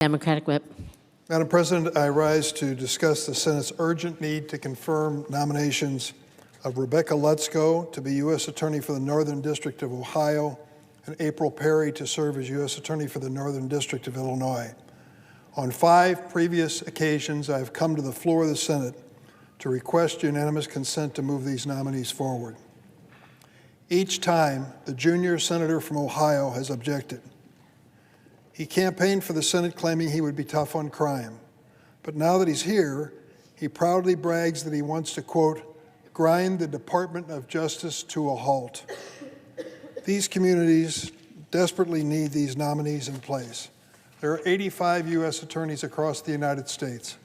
Democratic Whip. Madam President, I rise to discuss the Senate's urgent need to confirm nominations of Rebecca Lutzko to be U.S. Attorney for the Northern District of Ohio and April Perry to serve as U.S. Attorney for the Northern District of Illinois. On 5 previous occasions, I have come to the floor of the Senate to request unanimous consent to move these nominees forward. Each time, the junior senator from Ohio has objected. He campaigned for the Senate claiming he would be tough on crime. But now that he's here, he proudly brags that he wants to, quote, grind the Department of Justice to a halt. These communities desperately need these nominees in place. There are 85 U.S. attorneys across the United States.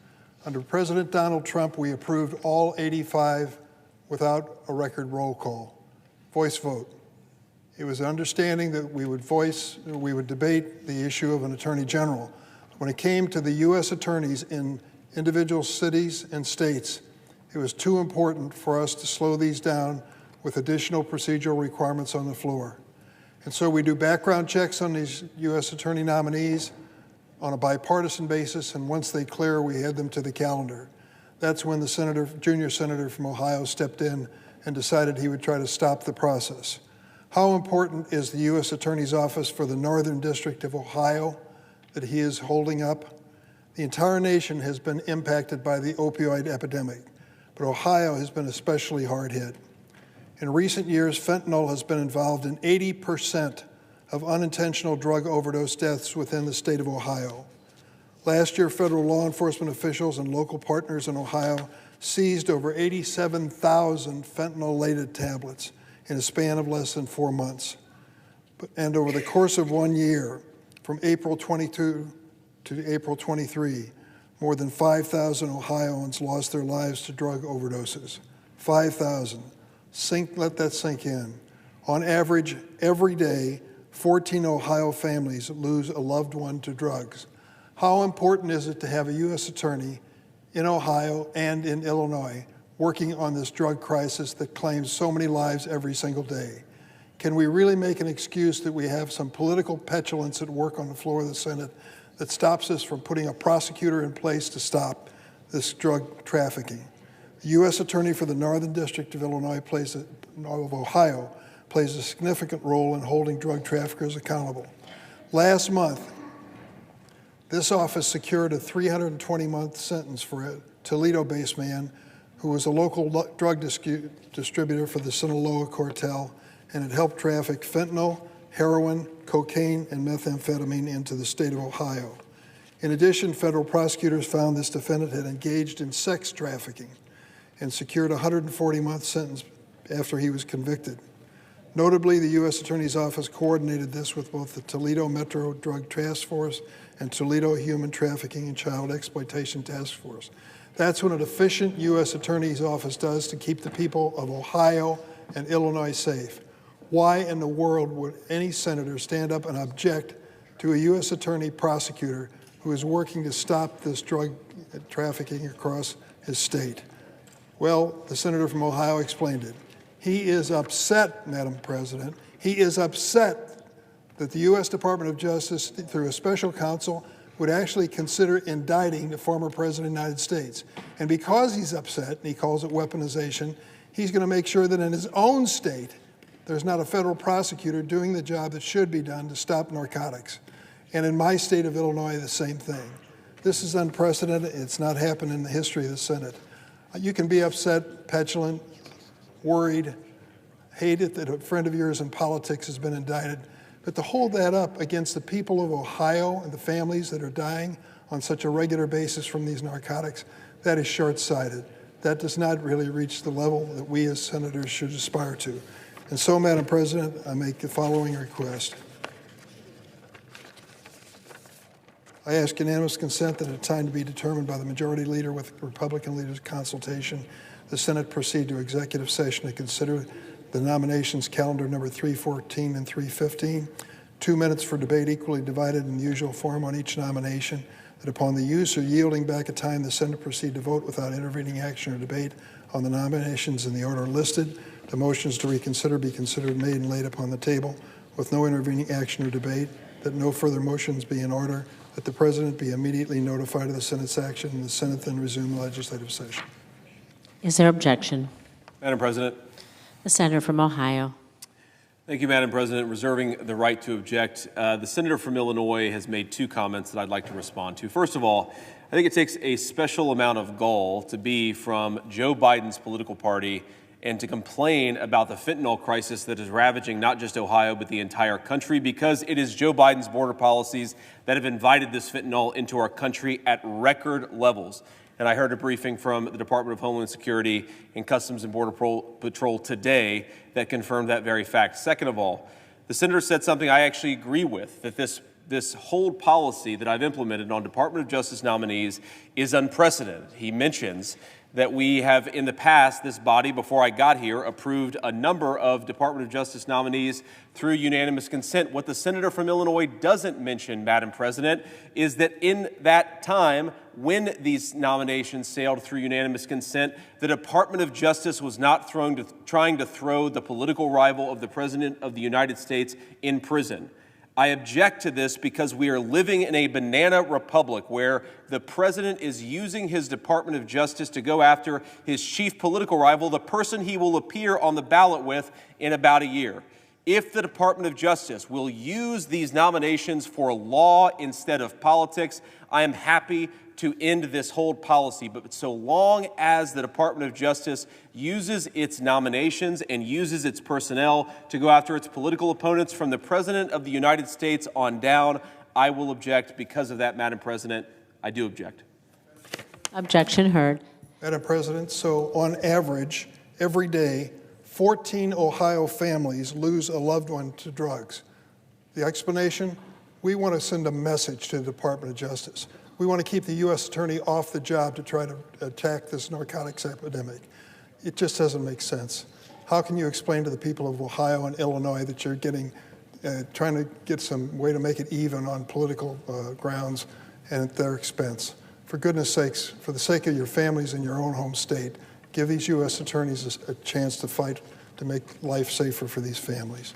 Under President Donald Trump, we approved all 85 without a record roll call. Voice vote. It was an understanding that we would debate the issue of an attorney general. When it came to the U.S. attorneys in individual cities and states, it was too important for us to slow these down with additional procedural requirements on the floor. And so we do background checks on these U.S. attorney nominees on a bipartisan basis, and once they clear, we add them to the calendar. That's when the junior senator from Ohio stepped in and decided he would try to stop the process. How important is the U.S. Attorney's Office for the Northern District of Ohio that he is holding up? The entire nation has been impacted by the opioid epidemic, but Ohio has been especially hard hit. In recent years, fentanyl has been involved in 80% of unintentional drug overdose deaths within the state of Ohio. Last year, federal law enforcement officials and local partners in Ohio seized over 87,000 fentanyl-laden tablets in a span of less than 4 months. And over the course of 1 year, from April 22 to April 23, more than 5,000 Ohioans lost their lives to drug overdoses. 5,000. Let that sink in. On average, every day, 14 Ohio families lose a loved one to drugs. How important is it to have a U.S. attorney in Ohio and in Illinois working on this drug crisis that claims so many lives every single day? Can we really make an excuse that we have some political petulance at work on the floor of the Senate that stops us from putting a prosecutor in place to stop this drug trafficking? The U.S. Attorney for the Northern District of Ohio plays a significant role in holding drug traffickers accountable. Last month, this office secured a 320-month sentence for a Toledo-based man who was a local drug distributor for the Sinaloa cartel and had helped traffic fentanyl, heroin, cocaine, and methamphetamine into the state of Ohio. In addition, federal prosecutors found this defendant had engaged in sex trafficking and secured a 140-month sentence after he was convicted. Notably, the U.S. Attorney's Office coordinated this with both the Toledo Metro Drug Task Force and Toledo Human Trafficking and Child Exploitation Task Force. That's what an efficient U.S. Attorney's Office does to keep the people of Ohio and Illinois safe. Why in the world would any senator stand up and object to a U.S. attorney prosecutor who is working to stop this drug trafficking across his state? Well, the senator from Ohio explained it. He is upset, Madam President. He is upset that the U.S. Department of Justice, through a special counsel, would actually consider indicting the former President of the United States. And because he's upset, and he calls it weaponization, he's going to make sure that in his own state, there's not a federal prosecutor doing the job that should be done to stop narcotics. And in my state of Illinois, the same thing. This is unprecedented. It's not happened in the history of the Senate. You can be upset, petulant, worried, hate it that a friend of yours in politics has been indicted, but to hold that up against the people of Ohio and the families that are dying on such a regular basis from these narcotics, that is short-sighted. That does not really reach the level that we as senators should aspire to. And so, Madam President, I make the following request. I ask unanimous consent that at a time to be determined by the majority leader with Republican leaders' consultation, the Senate proceed to executive session to consider the nominations calendar number 314 and 315. 2 minutes for debate equally divided in the usual form on each nomination. That upon the use or yielding back a time, the Senate proceed to vote without intervening action or debate on the nominations in the order listed. The motions to reconsider be considered made and laid upon the table with no intervening action or debate. That no further motions be in order. that the President be immediately notified of the Senate's action and the Senate then resume the legislative session. Is there objection? Madam President. The senator from Ohio. Thank you, Madam President. Reserving the right to object. The senator from Illinois has made two comments that I'd like to respond to. First of all, I think it takes a special amount of gall to be from Joe Biden's political party and to complain about the fentanyl crisis that is ravaging not just Ohio, but the entire country, because it is Joe Biden's border policies that have invited this fentanyl into our country at record levels. And I heard a briefing from the Department of Homeland Security and Customs and Border Patrol today that confirmed that very fact. Second of all, the senator said something I actually agree with, that this hold policy that I've implemented on Department of Justice nominees is unprecedented. He mentions that we have in the past, this body, before I got here, approved a number of Department of Justice nominees through unanimous consent. What the senator from Illinois doesn't mention, Madam President, is that in that time, when these nominations sailed through unanimous consent, the Department of Justice was not trying to throw the political rival of the President of the United States in prison. I object to this because we are living in a banana republic where the president is using his Department of Justice to go after his chief political rival, the person he will appear on the ballot with in about a year. If the Department of Justice will use these nominations for law instead of politics, I am happy to end this hold policy. But so long as the Department of Justice uses its nominations and uses its personnel to go after its political opponents from the President of the United States on down, I will object. Because of that, Madam President, I do object. Objection heard. Madam President, so on average, every day, 14 Ohio families lose a loved one to drugs. The explanation? We want to send a message to the Department of Justice. We want to keep the U.S. Attorney off the job to try to attack this narcotics epidemic. It just doesn't make sense. How can you explain to the people of Ohio and Illinois that you're trying to get some way to make it even on political grounds and at their expense? For goodness sakes, for the sake of your families in your own home state, give these U.S. attorneys a chance to fight to make life safer for these families.